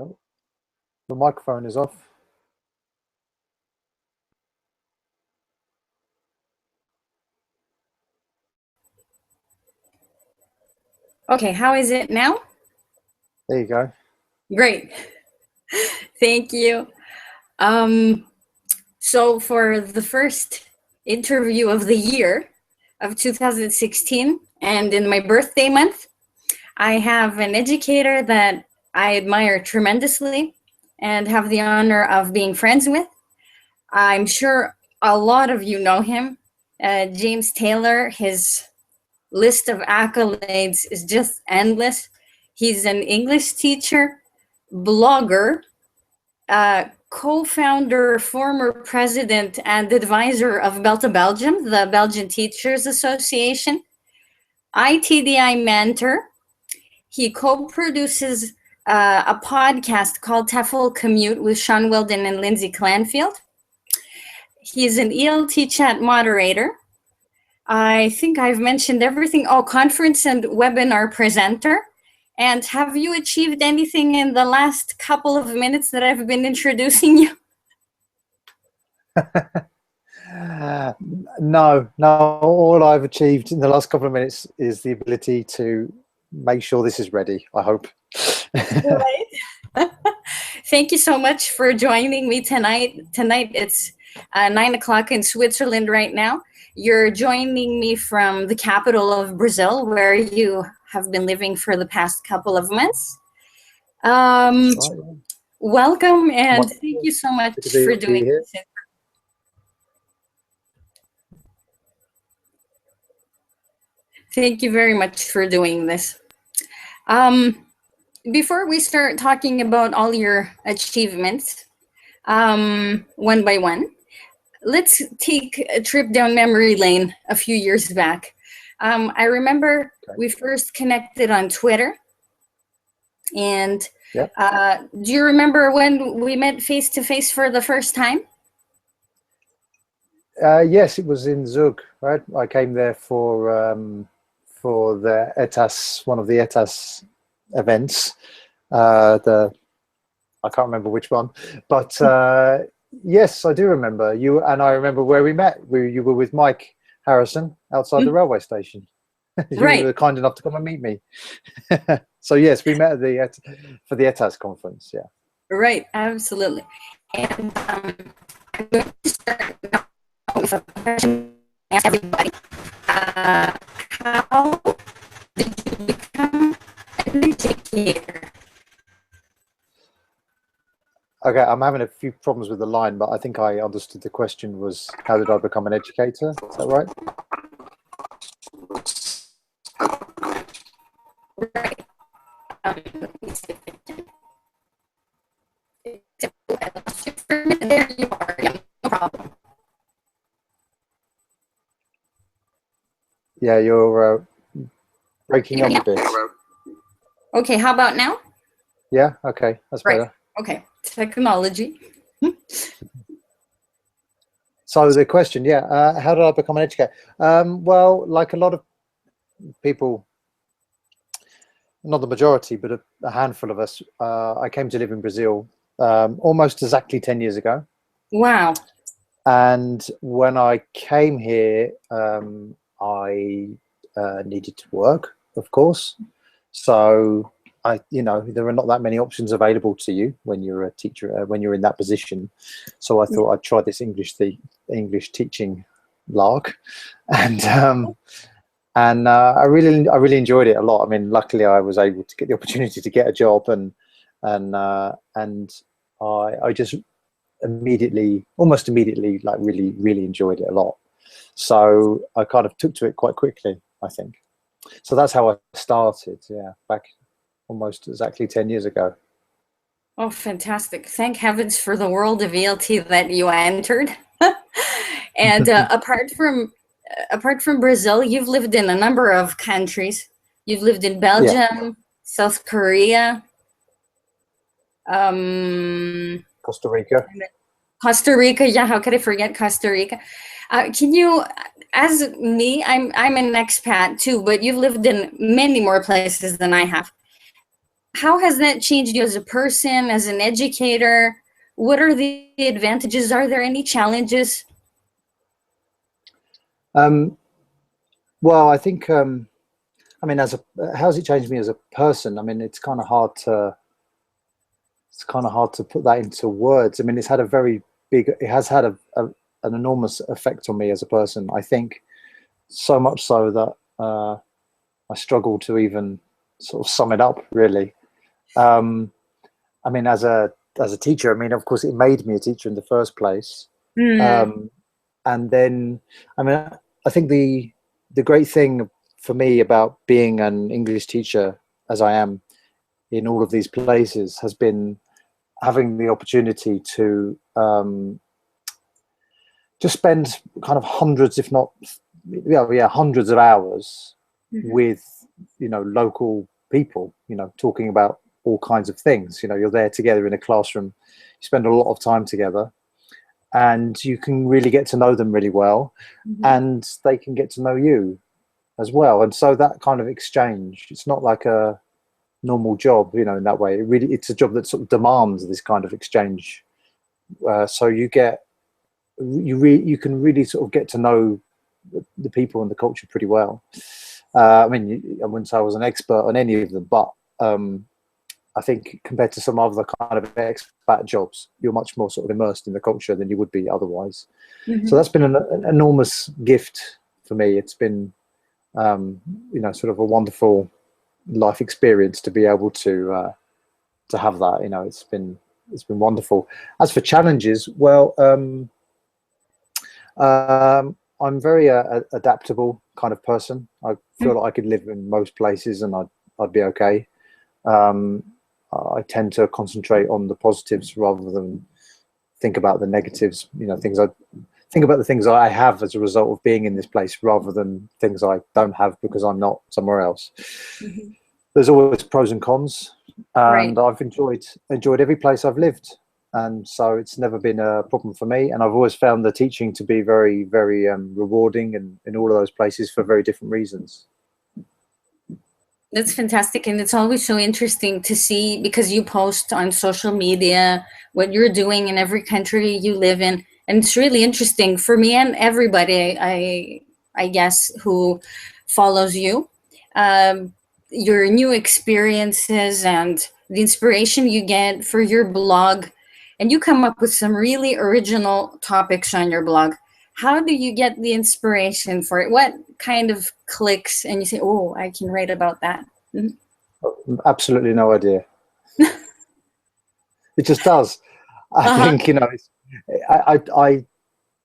Oh, the microphone is off. Okay, how is it now? There you go. Great. Thank you. So for the first interview of the year of 2016, and in my birthday month, I have an educator that I admire tremendously and have the honor of being friends with. I'm sure a lot of you know him, James Taylor. His list of accolades is just endless. He's an English teacher, blogger, co-founder, former president, and advisor of Belta Belgium, the Belgian Teachers Association, ITDI mentor. He co-produces a podcast called TEFL Commute with Sean Wilden and Lindsay Clanfield. He's an ELT chat moderator. I think I've mentioned everything. Oh, conference and webinar presenter. And have you achieved anything in the last couple of minutes that I've been introducing you? No. All I've achieved in the last couple of minutes is the ability to make sure this is ready, I hope. Right. Thank you so much for joining me tonight. Tonight it's 9 o'clock in Switzerland right now. You're joining me from the capital of Brazil, where you have been living for the past couple of months. Right. Welcome, and thank you so much for doing this. Thank you very much for doing this. Before we start talking about all your achievements, one by one, let's take a trip down memory lane a few years back. I remember we first connected on Twitter. And yep. Do you remember when we met face-to-face for the first time? Yes, it was in Zug, right? I came there for the ETAS, one of the ETAS events. I can't remember which one, but yes, I do remember you, and I remember where we met. You were with Mike Harrison outside the railway station. You were kind enough to come and meet me. So yes, we met at for the ETAS conference. Yeah. Right. Absolutely. And I'm going to start now with a question. Ask everybody. How did you become an educator? Okay, I'm having a few problems with the line, but I think I understood the question was, how did I become an educator? Is that right? Right. There you are. No problem. Yeah, you're breaking up a bit. Okay, how about now? Yeah, okay, that's better. Okay, technology. So the question, yeah, how did I become an educator? Well, like a lot of people, not the majority, but a handful of us, I came to live in Brazil almost exactly 10 years ago. Wow. And when I came here, I needed to work, of course. So there are not that many options available to you when you're a teacher, when you're in that position. So I thought I'd try this English teaching lark, and I really enjoyed it a lot. I mean, luckily I was able to get the opportunity to get a job, and I just almost immediately, like really enjoyed it a lot. So I kind of took to it quite quickly, I think. So that's how I started, yeah, back almost exactly 10 years ago. Oh, fantastic. Thank heavens for the world of ELT that you entered. And apart from Brazil, you've lived in a number of countries. You've lived in Belgium, yeah. South Korea, Costa Rica. Costa Rica, yeah, how could I forget Costa Rica? Can you, as me, I'm an expat too, but you've lived in many more places than I have. how has that changed you as a person, as an educator? What are the advantages? Are there any challenges? Um, well, I think, I mean, how's it changed me as a person? I mean, it's kind of hard to put that into words. I mean, it has had an enormous effect on me as a person. I think so much so that I struggle to even sort of sum it up, really. Um, I mean, as a teacher, I mean, of course, it made me a teacher in the first place. Mm, Um, and then, I mean, I think the great thing for me about being an English teacher, as I am in all of these places, has been having the opportunity to just spend kind of hundreds, if not, yeah, hundreds of hours mhm. with, local people, talking about all kinds of things. You're there together in a classroom, you spend a lot of time together, and you can really get to know them really well, Mhm. and they can get to know you as well. And so that kind of exchange, it's not like a normal job, in that way. It's a job that sort of demands this kind of exchange. So you can really sort of get to know the people and the culture pretty well. I mean, I wouldn't say I was an expert on any of them, but I think compared to some other kind of expat jobs, you're much more sort of immersed in the culture than you would be otherwise. So Mhm. that's been an enormous gift for me. It's been, sort of a wonderful life experience to be able to have that. It's been wonderful. As for challenges, well, I'm very adaptable kind of person. I feel like I could live in most places and I'd be okay. Um, I tend to concentrate on the positives rather than think about the negatives. Things I think about the things I have as a result of being in this place rather than things I don't have because I'm not somewhere else. Mhm. There's always pros and cons, Right. and I've enjoyed every place I've lived, and so it's never been a problem for me. And I've always found the teaching to be very, very rewarding, and in all of those places for very different reasons. That's fantastic. And it's always so interesting to see because you post on social media what you're doing in every country you live in. And it's really interesting for me and everybody, I guess, who follows you. Um, your new experiences and the inspiration you get for your blog. And you come up with some really original topics on your blog. How do you get the inspiration for it? What kind of clicks and you say, oh, I can write about that? Mhm. Absolutely no idea. It just does. I Uh-huh. think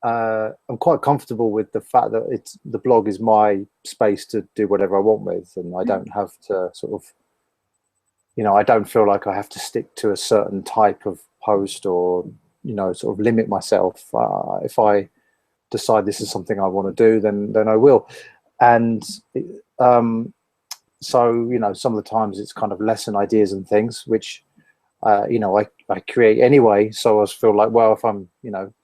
I'm quite comfortable with the fact that the blog is my space to do whatever I want with, and I don't have to sort of, I don't feel like I have to stick to a certain type of post or, sort of limit myself. If I decide this is something I want to do, then I will. And um, so, some of the times it's kind of lesson ideas and things, which, I create anyway. So I feel like, well, if I'm,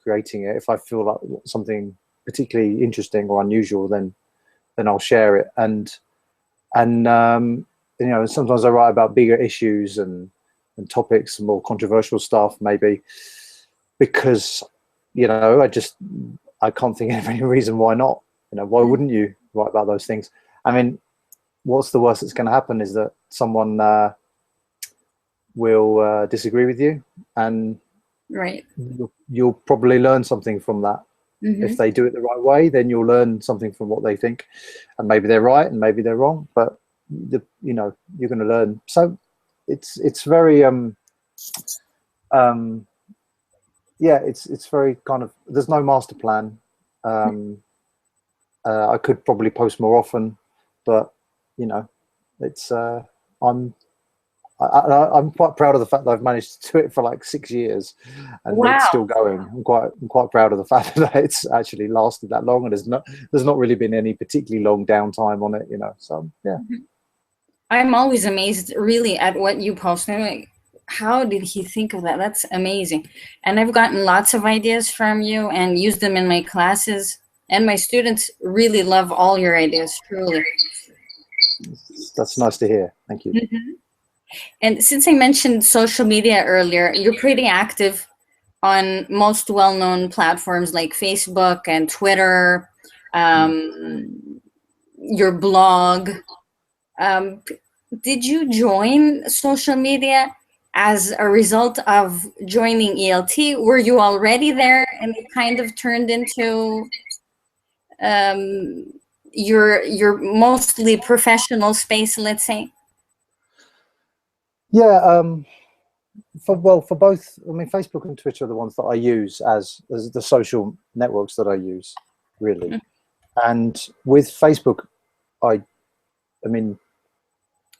creating it, if I feel like something particularly interesting or unusual, then I'll share it. And sometimes I write about bigger issues and topics, more controversial stuff, maybe because I can't think of any reason why not. Why wouldn't you write about those things? I mean, what's the worst that's going to happen is that someone will disagree with you, and Right. you'll probably learn something from that. If Hmm. they do it the right way, then you'll learn something from what they think, and maybe they're right and maybe they're wrong, but you're going to learn. So it's very um yeah, it's very kind of, there's no master plan. um I could probably post more often, but you know it's i'm I'm quite proud of the fact that I've managed to do it for like 6 years and it's Wow. still going. I'm quite proud of the fact that it's actually lasted that long, and there's not really been any particularly long downtime on it. So yeah. Mhm. I'm always amazed, really, at what you post. I'm like, how did he think of that? That's amazing. And I've gotten lots of ideas from you and used them in my classes. And my students really love all your ideas, truly. That's nice to hear. Thank you. Mhm. And since I mentioned social media earlier, you're pretty active on most well-known platforms like Facebook and Twitter, your blog. Um, did you join social media as a result of joining ELT? Were you already there and it kind of turned into um, your mostly professional space, let's say? Yeah, for both, I mean, Facebook and Twitter are the ones that I use as the social networks that I use, really. And with Facebook, I mean,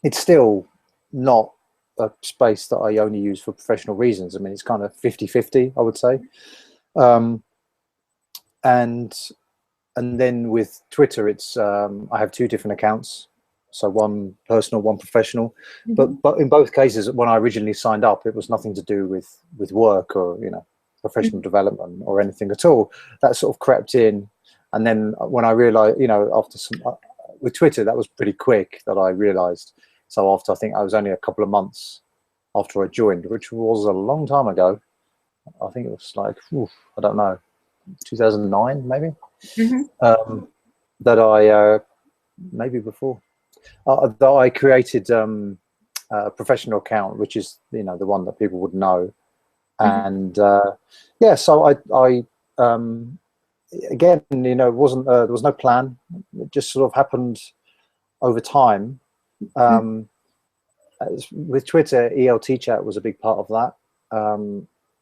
it's still not a space that I only use for professional reasons. I mean, it's kind of 50-50, I would say. Um, and then with Twitter, it's I have two different accounts, so one personal, one professional. But in both cases, when I originally signed up, it was nothing to do with work or professional development or anything at all. That sort of crept in, and then when I realized, after some with Twitter, that was pretty quick that I realized. So after, I think I was only a couple of months after I joined, which was a long time ago. I think it was like, I don't know, 2009 maybe. That I maybe before that I created a professional account, which is the one that people would know. And yeah, so I again, it wasn't there was no plan. It just sort of happened over time. With Twitter, ELT chat was a big part of that,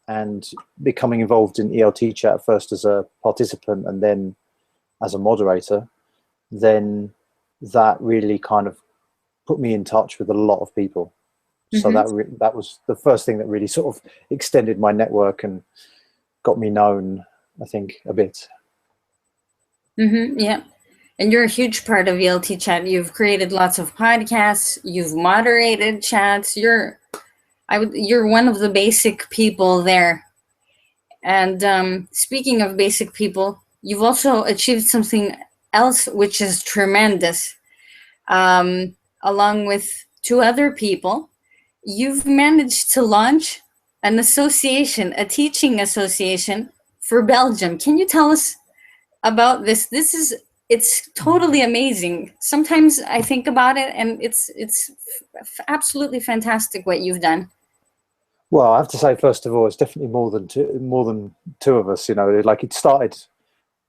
and becoming involved in ELT chat first as a participant and then as a moderator, then that really kind of put me in touch with a lot of people. So that was the first thing that really sort of extended my network and got me known, I think, a bit. Yeah. And you're a huge part of ELT Chat. You've created lots of podcasts. You've moderated chats. You're one of the basic people there. And speaking of basic people, you've also achieved something else, which is tremendous. Along with two other people, you've managed to launch an association, a teaching association for Belgium. Can you tell us about this? It's totally amazing. Sometimes I think about it, and it's absolutely fantastic what you've done. Well, I have to say, first of all, it's definitely more than two of us. Like it started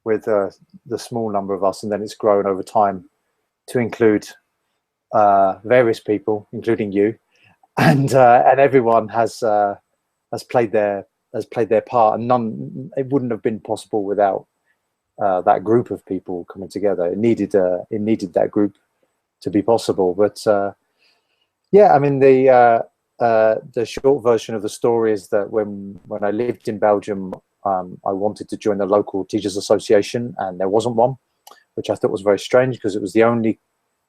with the small number of us, and then it's grown over time to include various people, including you, and everyone has played their part, and it wouldn't have been possible without that group of people coming together. It needed that group to be possible. But yeah, I mean, the short version of the story is that when I lived in Belgium, I wanted to join the local teachers association, and there wasn't one, which I thought was very strange because it was the only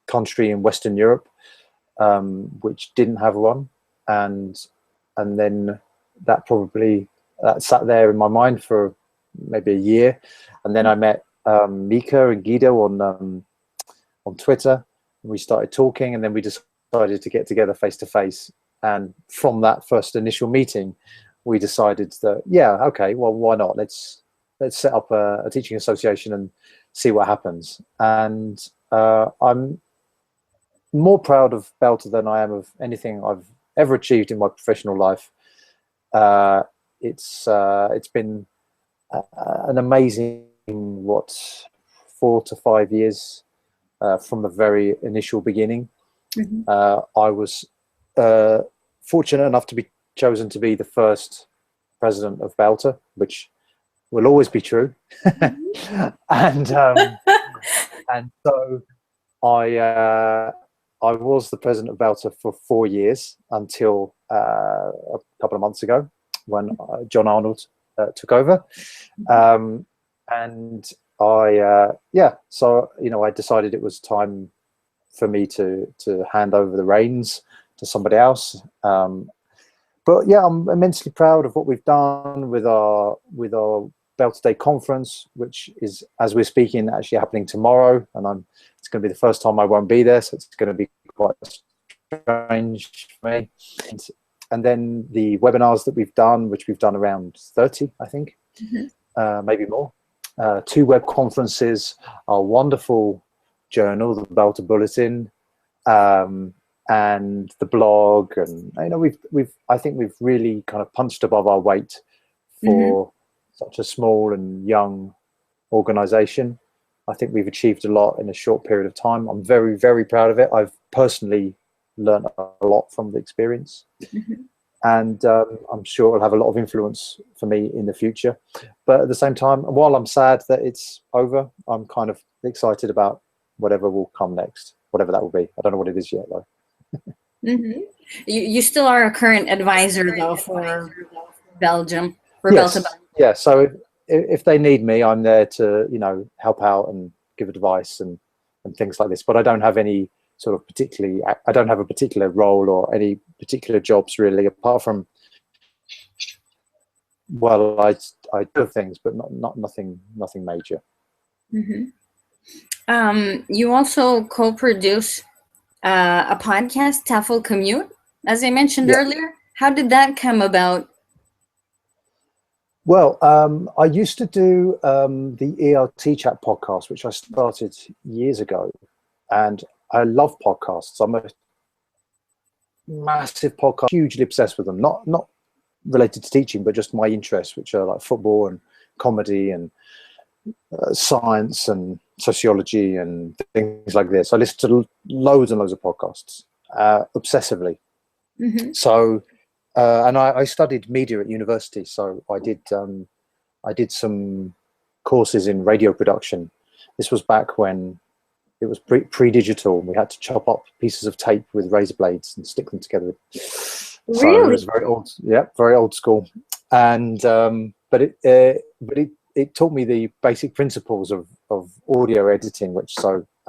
country in Western Europe which didn't have one, and then that sat there in my mind for maybe a year, and then I met Mika and Guido on Twitter, and we started talking, and then we decided to get together face to face. And from that first initial meeting, we decided that, yeah, okay, well, why not? Let's set up a teaching association and see what happens. And I'm more proud of Belter than I am of anything I've ever achieved in my professional life. It's been an amazing 4 to 5 years from the very initial beginning. I was fortunate enough to be chosen to be the first president of Belter, which will always be true. and so I was the president of Belter for 4 years until a couple of months ago when John Arnold took over. And so I decided it was time for me to hand over the reins to somebody else. But yeah, I'm immensely proud of what we've done with our Belter Day conference, which is, as we're speaking, actually happening tomorrow, and it's going to be the first time I won't be there, so it's going to be quite strange for me. And then the webinars that we've done, which we've done around 30, I think, maybe more. 2 web conferences, our wonderful journal, the Belter Bulletin, and the blog, and I think we've really kind of punched above our weight for such a small and young organization. I think we've achieved a lot in a short period of time. I'm very, very proud of it. I've personally learned a lot from the experience, and I'm sure it'll have a lot of influence for me in the future. But at the same time, while I'm sad that it's over, I'm kind of excited about whatever will come next, whatever that will be. I don't know what it is yet, though. You still are a current advisor, though, for Belgium, for Yes. Belgium. Yeah. So if they need me, I'm there to help out and give advice and things like this. But I don't have any sort of I don't have a particular role or any particular jobs really, apart from, well, I do things, but nothing major. You also co-produce a podcast, TEFL Commute, as I mentioned earlier. How did that come about? Well, I used to do the ELT Chat podcast, which I started years ago, and I love podcasts. I'm a massive podcast, hugely obsessed with them. Not related to teaching, but just my interests, which are like football and comedy and science and sociology and things like this. I listen to loads and loads of podcasts obsessively. So, and I studied media at university, so I did some courses in radio production. This was back when it was pre-digital. We had to chop up pieces of tape with razor blades and stick them together. Really? So it was very old, very old school. And but it taught me the basic principles of audio editing, which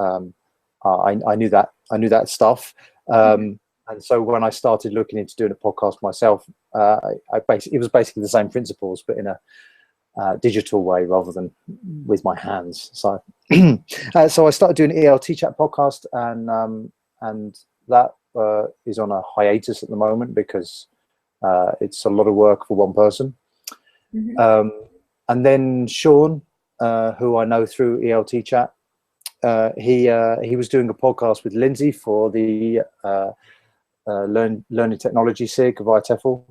I knew that stuff. And so when I started looking into doing a podcast myself, it was basically the same principles, but in a digital way rather than with my hands. So, so I started doing an ELT Chat podcast, and that is on a hiatus at the moment because it's a lot of work for one person. And then Sean, who I know through ELT Chat, he was doing a podcast with Lindsay for the learning technology SIG via TEFL.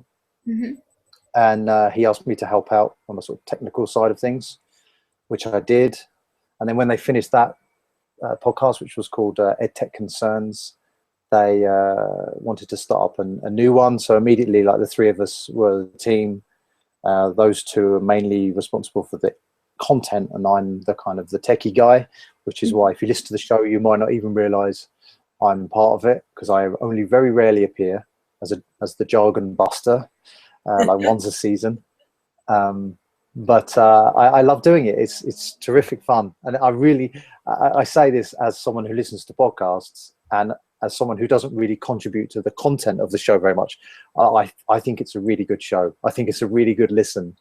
And he asked me to help out on the sort of technical side of things, which I did. And then when they finished that podcast, which was called EdTech Concerns, they wanted to start up a new one. So immediately, like, the 3 of us were the team. Those 2 are mainly responsible for the content, and I'm the kind of the techie guy, which is why if you listen to the show, you might not even realize I'm part of it, because I only very rarely appear as the jargon buster, like once a season. But I love doing it. It's terrific fun, and I say this as someone who listens to podcasts and as someone who doesn't really contribute to the content of the show very much. I think it's a really good show. I think it's a really good listen.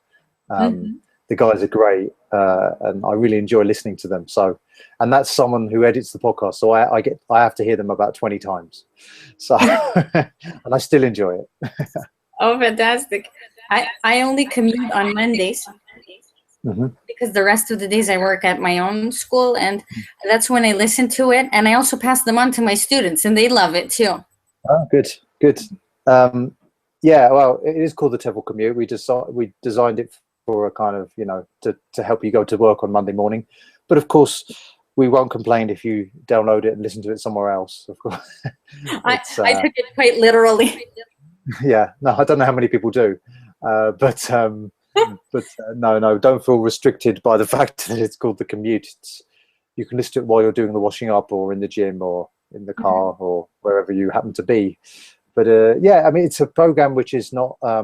The guys are great, and I really enjoy listening to them. So, and that's someone who edits the podcast, so I have to hear them about 20 times. So, and I still enjoy it. Oh, fantastic! I only commute on Mondays because the rest of the days I work at my own school, and that's when I listen to it, and I also pass them on to my students, and they love it too. Oh, good. Yeah, well, it is called the TEFL Commute. We designed it for a kind of, to help you go to work on Monday morning. But of course, we won't complain if you download it and listen to it somewhere else, of course. I took it quite literally. Yeah, no, I don't know how many people do. But no, don't feel restricted by the fact that it's called the Commute. You can listen to it while you're doing the washing up, or in the gym, or in the car, or wherever you happen to be. But yeah, I mean, it's a program which is not. I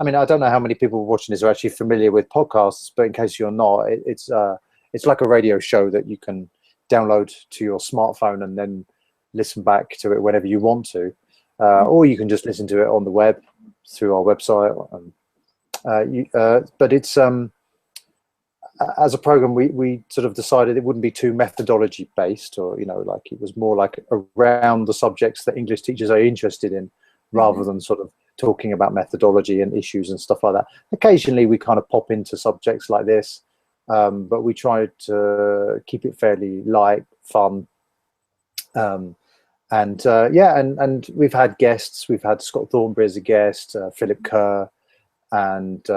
mean, I don't know how many people watching this are actually familiar with podcasts, but in case you're not, it's like a radio show that you can download to your smartphone and then listen back to it whenever you want to, or you can just listen to it on the web through our website. But it's as a program, we sort of decided it wouldn't be too methodology based, or like it was more like around the subjects that English teachers are interested in, rather than sort of talking about methodology and issues and stuff like that. Occasionally we kind of pop into subjects like this, but we try to keep it fairly light, fun. And we've had guests. We've had Scott Thornberry as a guest, Philip Kerr, and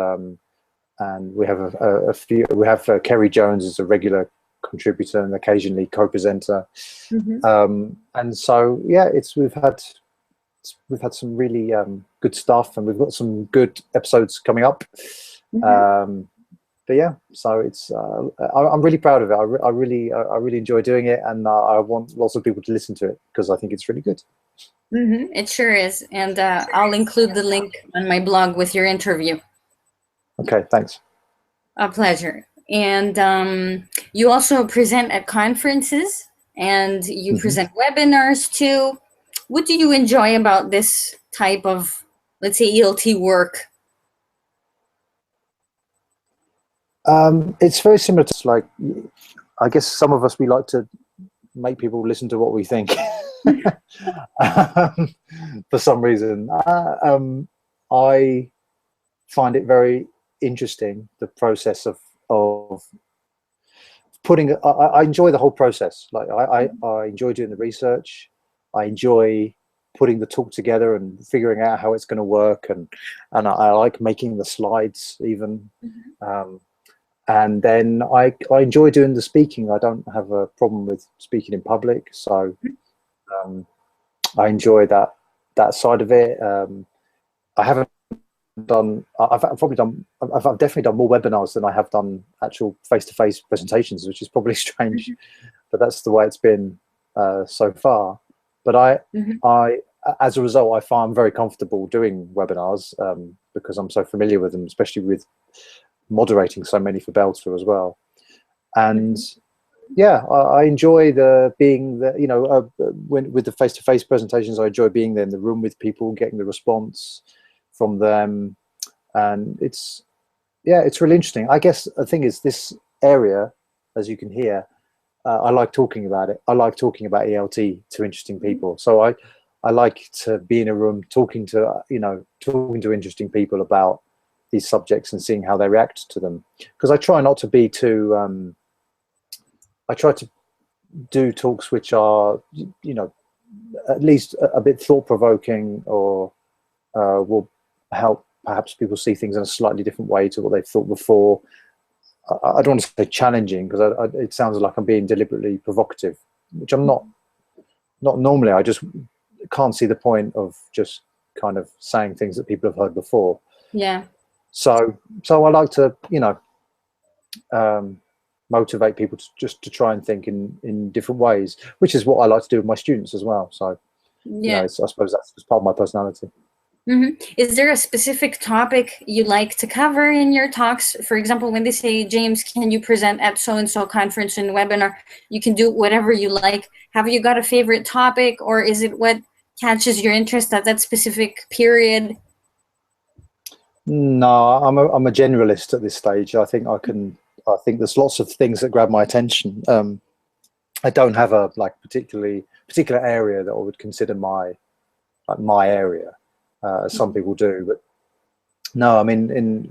we have a few. We have Kerry Jones as a regular contributor and occasionally co-presenter. And so we've had some really good stuff, and we've got some good episodes coming up. But yeah, so it's I'm really proud of it. I really enjoy doing it, and I want lots of people to listen to it because I think it's really good. It sure is, and I'll include the link on my blog with your interview. Okay, thanks. A pleasure. And you also present at conferences, and you present webinars too. What do you enjoy about this type of, let's say, ELT work? It's very similar to, like, I guess some of us, we like to make people listen to what we think. For some reason, I find it very interesting, the process of putting. I enjoy the whole process. Like I enjoy doing the research. I enjoy putting the talk together and figuring out how it's going to work, and I like making the slides even. And then I enjoy doing the speaking. I don't have a problem with speaking in public, so I enjoy that side of it. I haven't done. I've definitely done more webinars than I have done actual face-to-face presentations, which is probably strange, but that's the way it's been so far. But I as a result, I find very comfortable doing webinars because I'm so familiar with them, especially with moderating so many for Belter as well. And yeah, I enjoy being the with the face-to-face presentations. I enjoy being there in the room with people, getting the response from them, and it's really interesting. I guess the thing is, this area, as you can hear, I like talking about it. I like talking about ELT to interesting people. So I like to be in a room talking to interesting people about these subjects and seeing how they react to them, because I try not to be too I try to do talks which are at least a bit thought-provoking, or will help perhaps people see things in a slightly different way to what they've thought before. I don't want to say challenging, because it sounds like I'm being deliberately provocative, which I'm not normally. I just can't see the point of just kind of saying things that people have heard before. Yeah. So I like to, motivate people to try and think in different ways, which is what I like to do with my students as well. So, yeah, I suppose that's just part of my personality. Is there a specific topic you like to cover in your talks? For example, when they say, James, can you present at so-and-so conference and webinar? You can do whatever you like. Have you got a favorite topic, or is it what catches your interest at that specific period? No, I'm a generalist at this stage. I think there's lots of things that grab my attention. I don't have a particular area that I would consider my area, as some people do. But no, I mean, I'm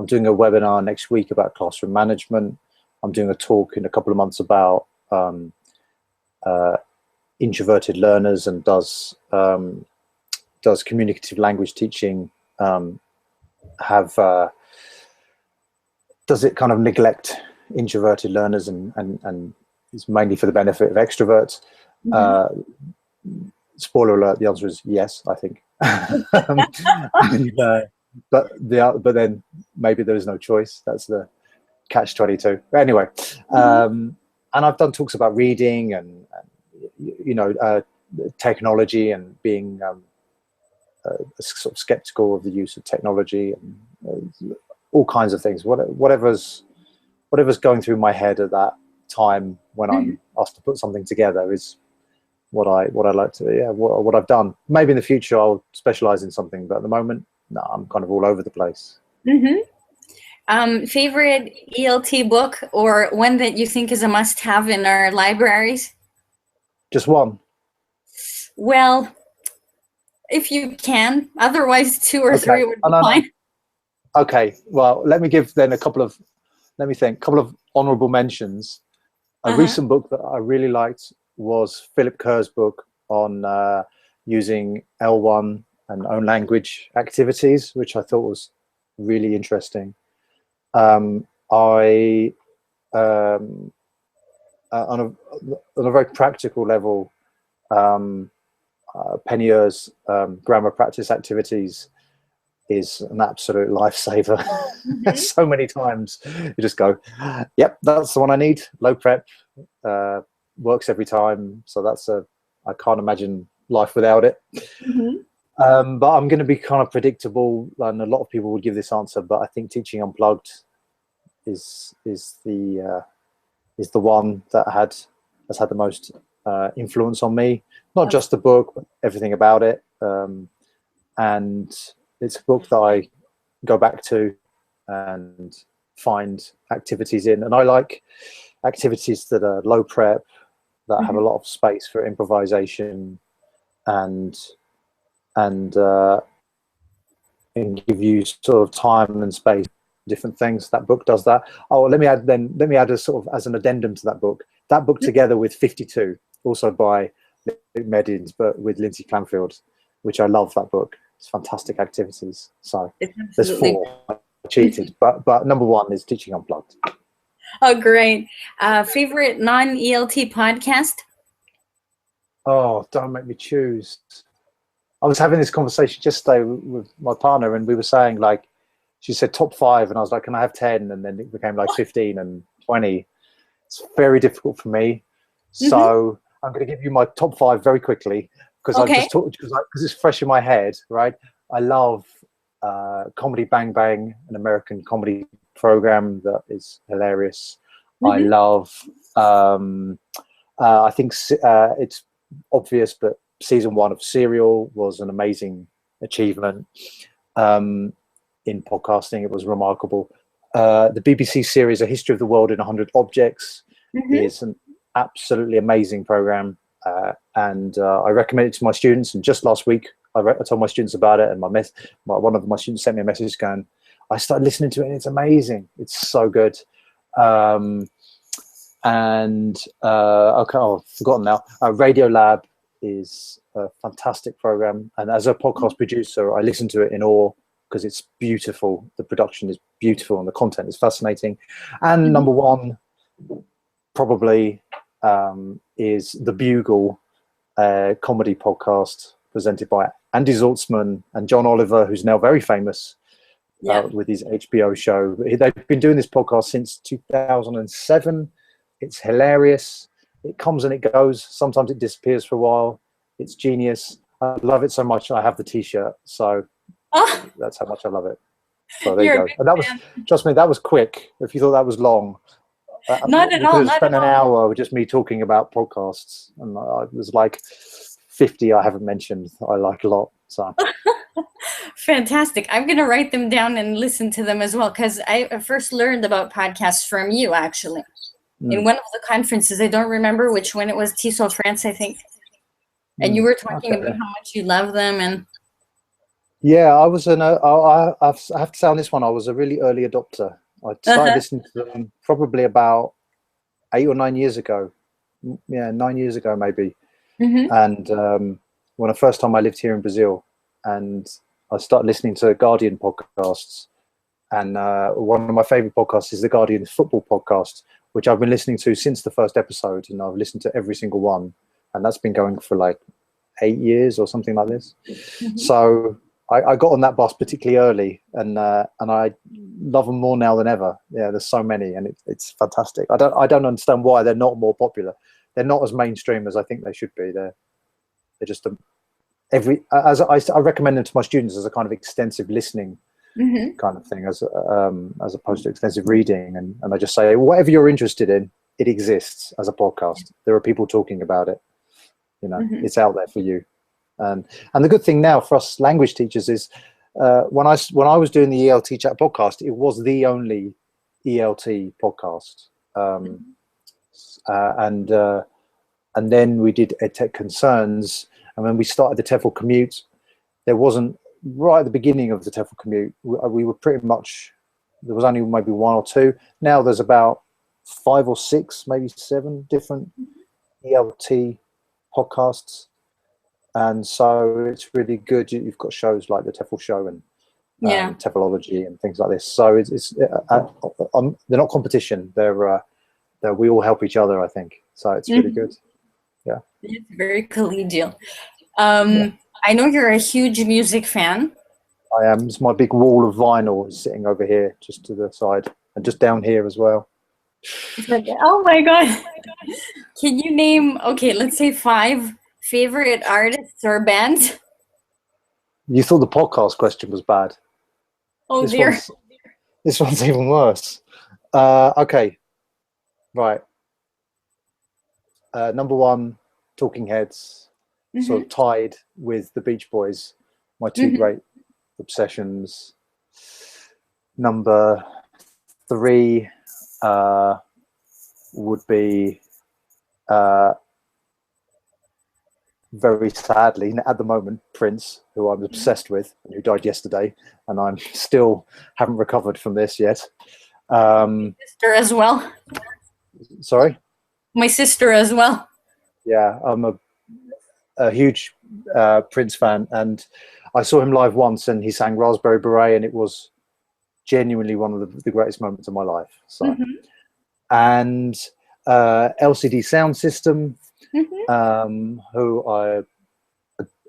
doing a webinar next week about classroom management. I'm doing a talk in a couple of months about introverted learners, and does communicative language teaching does it kind of neglect introverted learners, and is mainly for the benefit of extroverts? Spoiler alert, the answer is yes, I think. But then maybe there is no choice. That's the catch-22. But anyway, and I've done talks about reading and technology, and being sort of skeptical of the use of technology, and all kinds of things. Whatever's going through my head at that time when I'm asked to put something together is what I like to, what I've done. Maybe in the future I'll specialize in something, but at the moment, no, I'm kind of all over the place. Favorite ELT book or one that you think is a must-have in our libraries? Just one. Well, if you can. Otherwise, two or three would be fine. Okay. Well, let me give then a couple of honorable mentions. A recent book that I really liked was Philip Kerr's book on using L1 and own language activities, which I thought was really interesting. On a very practical level, Pennier's grammar practice activities is an absolute lifesaver. So many times you just go, yep, that's the one I need. Low prep, works every time. So I can't imagine life without it. But I'm going to be kind of predictable, and a lot of people would give this answer, but I think Teaching Unplugged is the one that has had the most influence on me. Not just the book, but everything about it. And it's a book that I go back to and find activities in. And I like activities that are low prep, that have a lot of space for improvisation and give you sort of time and space, different things. That book does that. Oh, let me add a sort of as an addendum to that book together with 52, also by Medins, but with Lindsay Clanfield, which I love that book. It's fantastic activities. So there's 4. I cheated, but number 1 is Teaching Unplugged. Oh, great. Favorite non-ELT podcast? Oh, don't make me choose. I was having this conversation just today with my partner, and we were saying, like, she said top 5, and I was like, can I have 10? And then it became like 15 and 20. It's very difficult for me. So I'm going to give you my top 5 very quickly, because I've just talked, because it's fresh in my head, right? I love Comedy Bang Bang, an American comedy program that is hilarious. I love, I think it's obvious, but season 1 of Serial was an amazing achievement in podcasting. It was remarkable. The BBC series A History of the World in 100 Objects is an absolutely amazing program, and I recommend it to my students. And just last week I told my students about it, and one of my students sent me a message going, I started listening to it and it's amazing. It's so good. Okay, I've forgotten now. Radio Lab is a fantastic program, and as a podcast producer, I listen to it in awe because it's beautiful. The production is beautiful and the content is fascinating. And number 1 probably is The Bugle, comedy podcast presented by Andy Zaltzman and John Oliver, who's now very famous with his HBO show. They've been doing this podcast since 2007. It's hilarious. It comes and it goes. Sometimes it disappears for a while. It's genius. I love it so much. I have the T-shirt. So that's how much I love it. So there you go. And that was, trust me, that was quick. If you thought that was long, not at all. We could have spent an hour with just me talking about podcasts, and there's like 50 I haven't mentioned. I like a lot. So fantastic. I'm gonna write them down and listen to them as well, because I first learned about podcasts from you, actually. In one of the conferences, I don't remember which one it was, TESOL France, I think. And you were talking about how much you love them. And yeah, I was I have to say on this one, I was a really early adopter. I started listening to them probably about 8 or 9 years ago. Yeah, 9 years ago maybe. And when the first time I lived here in Brazil, and I started listening to Guardian podcasts, and one of my favorite podcasts is the Guardian football podcast, which I've been listening to since the first episode, and I've listened to every single one, and that's been going for like 8 years or something like this. So I got on that bus particularly early, and I love them more now than ever. Yeah, there's so many, and it's fantastic. I don't understand why they're not more popular. They're not as mainstream as I think they should be. They're just I recommend them to my students as a kind of extensive listening kind of thing, as opposed to extensive reading. And I just say, whatever you're interested in, it exists as a podcast. There are people talking about it. You know, it's out there for you. And the good thing now for us language teachers is when I was doing the ELT Chat podcast, it was the only ELT podcast, and then we did EdTech Concerns, and when we started the TEFL Commute, there wasn't, right at the beginning of the TEFL Commute, we were pretty much, there was only maybe one or two. Now there's about 5 or 6, maybe 7 different ELT podcasts, and so it's really good. You've got shows like the TEFL Show and TEFLology and things like this. So they're not competition. They're we all help each other, I think. So it's really good. Yeah, it's very collegial. I know you're a huge music fan. I am. It's my big wall of vinyl is sitting over here, just to the side, and just down here as well. Oh my god! Can you name? Okay, let's say 5 favorite artists or bands. You thought the podcast question was bad. Oh dear. This one's even worse. Okay, right. Number 1, Talking Heads. Sort of tied with the Beach Boys, my 2 great obsessions. Number 3 would be, very sadly at the moment, Prince, who I'm obsessed with and who died yesterday, and I'm still haven't recovered from this yet. My sister as well. Sorry? My sister as well. Yeah, I'm a huge Prince fan, and I saw him live once, and he sang Raspberry Beret, and it was genuinely one of the greatest moments of my life. So, and LCD Sound System, who I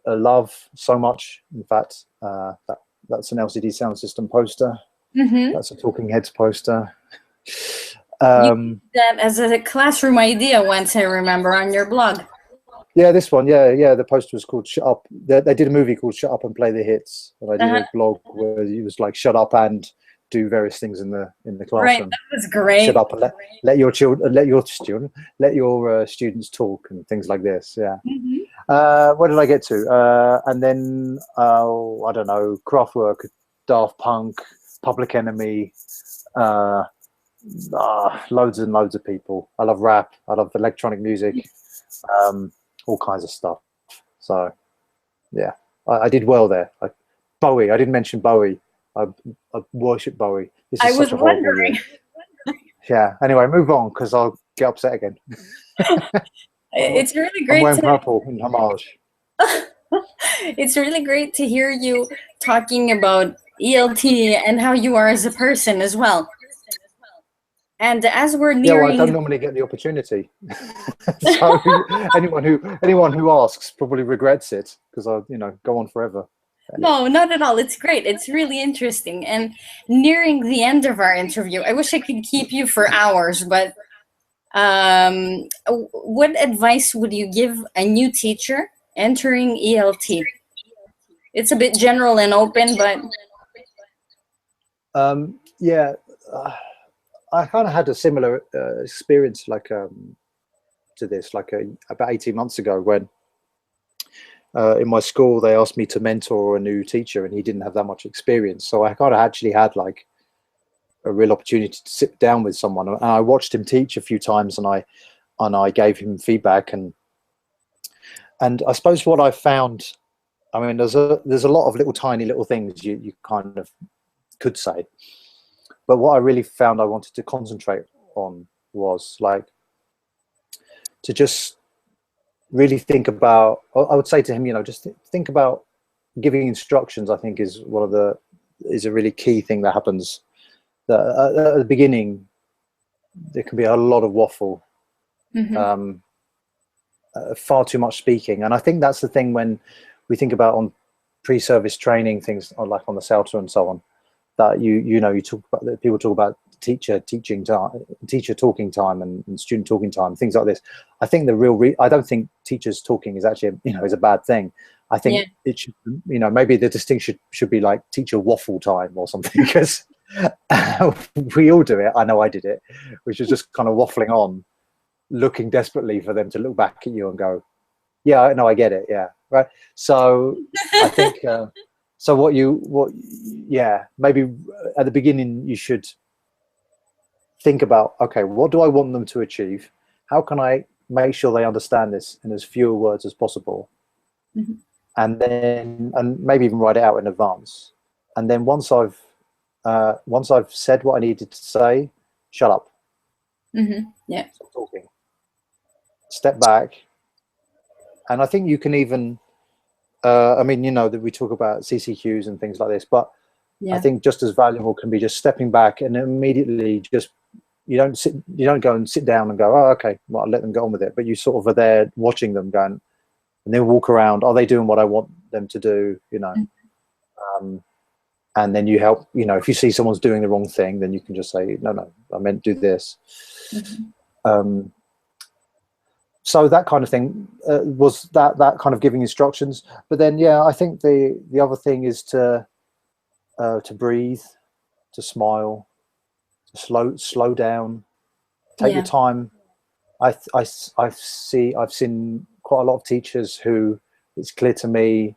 love so much. In fact, that's an LCD Sound System poster. That's a Talking Heads poster. You did that as a classroom idea once, I remember, on your blog. Yeah, this one. Yeah. The poster was called "Shut Up." They did a movie called "Shut Up and Play the Hits," and I did a blog where it was like "Shut up and do various things in the classroom." Right, that was great. Shut up and let your students talk and things like this. Yeah. What did I get to? And then I don't know, Kraftwerk, Daft Punk, Public Enemy. Loads and loads of people. I love rap. I love electronic music. All kinds of stuff. So, yeah, I did well there. Bowie. I didn't mention Bowie. I worship Bowie. This is such a horrible year. Yeah. Anyway, move on because I'll get upset again. It's really great. I'm wearing purple in homage. It's really great to hear you talking about ELT and how you are as a person as well. And as we're nearing, I don't normally get the opportunity. So anyone who asks probably regrets it because I, go on forever. No, not at all. It's great. It's really interesting. And nearing the end of our interview, I wish I could keep you for hours, but what advice would you give a new teacher entering ELT? It's a bit general and open, but I kind of had a similar experience to this, about 18 months ago when in my school they asked me to mentor a new teacher and he didn't have that much experience. So I kind of actually had like a real opportunity to sit down with someone, and I watched him teach a few times, and I gave him feedback, and I suppose what I found, I mean, there's a lot of tiny little things you kind of could say. But what I really found I wanted to concentrate on was like to just really think about, I would say to him, just think about giving instructions. I think is a really key thing that happens. That at the beginning, there can be a lot of waffle, far too much speaking. And I think that's the thing when we think about on pre-service training, things like on the CELTA and so on, that you talk about, people talk about teacher teaching time, teacher talking time, and student talking time, things like this. I think the real I don't think teachers talking is actually is a bad thing. I think it should, maybe the distinction should be like teacher waffle time or something, because we all do it. I know I did it, which is just kind of waffling on, looking desperately for them to look back at you and go, yeah, no, I get it. Yeah. Right. So I think So yeah, maybe at the beginning you should think about, okay, what do I want them to achieve? How can I make sure they understand this in as fewer words as possible? Mhm. And maybe even write it out in advance. And then once I've said what I needed to say, shut up. Yeah. Stop talking. Step back. And I think you can even, I mean, you know, that we talk about CCQs and things like this, but I Yeah. think just as valuable can be just stepping back and immediately just, you don't go and sit down and go, oh, okay, well, I'll let them get on with it. But you sort of are there watching them going, and then walk around. Are they doing what I want them to do? You know, and then you help. You know, if you see someone's doing the wrong thing, then you can just say, no, I meant do this. So that kind of thing was that kind of giving instructions. But then, yeah, I think the other thing is to breathe, to smile, to slow down, take your Yeah. time. I've seen quite a lot of teachers who, it's clear to me,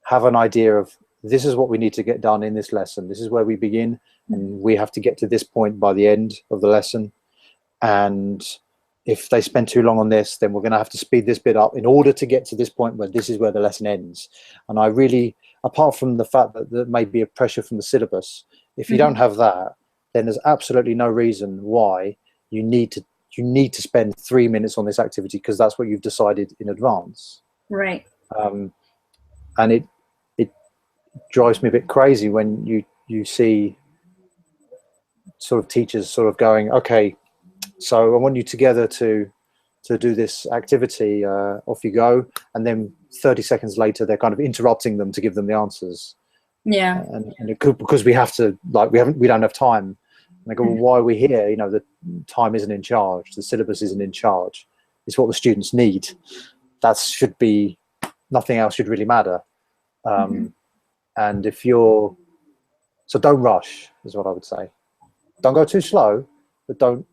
have an idea of, this is what we need to get done in this lesson. This is where we begin, and we have to get to this point by the end of the lesson. And if they spend too long on this, then we're going to have to speed this bit up in order to get to this point where this is where the lesson ends. And I really, apart from the fact that there may be a pressure from the syllabus, if you don't have that, then there's absolutely no reason why you need to spend 3 minutes on this activity, because that's what you've decided in advance. Right. And it drives me a bit crazy when you see sort of teachers sort of going, okay, so I want you together to do this activity, off you go, and then 30 seconds later they're kind of interrupting them to give them the answers. Yeah. And it could, because we have to, like, we don't have time. And they go, well, why are we here? You know, the time isn't in charge, the syllabus isn't in charge. It's what the students need. That should be, nothing else should really matter. And if you're, so don't rush is what I would say. Don't go too slow, but don't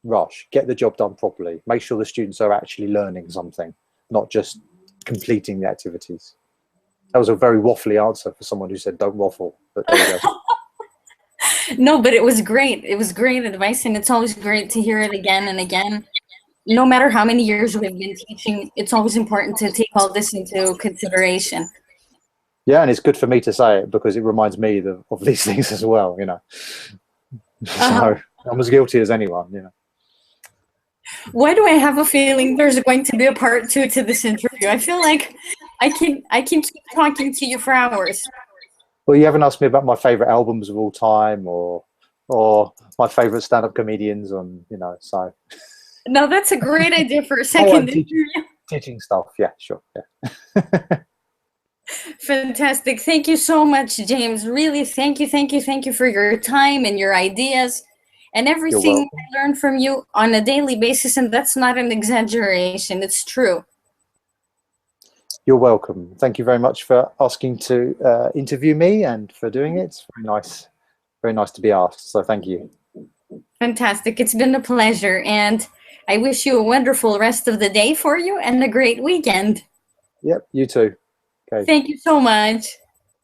rush. Get the job done properly. Make sure the students are actually learning something, not just completing the activities. That was a very waffly answer for someone who said don't waffle, but there you go. No, but it was great. It was great advice, and it's always great to hear it again and again. No matter how many years we've been teaching, it's always important to take all this into consideration. Yeah, and it's good for me to say it because it reminds me of these things as well, you know. So I'm as guilty as anyone, you know. Why do I have a feeling there's going to be a part 2 to this interview? I feel like I can keep talking to you for hours. Well, you haven't asked me about my favorite albums of all time, or my favorite stand-up comedians, you know. So No, that's a great idea for a second interview. Teaching stuff, yeah, sure, yeah. Fantastic. Thank you so much, James. Really, thank you for your time and your ideas and everything I learn from you on a daily basis. And that's not an exaggeration. It's true. You're welcome. Thank you very much for asking to interview me and for doing it. It's very nice to be asked. So thank you. Fantastic. It's been a pleasure. And I wish you a wonderful rest of the day for you and a great weekend. Yep, you too. Okay. Thank you so much.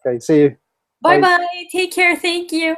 Okay, see you. Bye-bye. Take care. Thank you.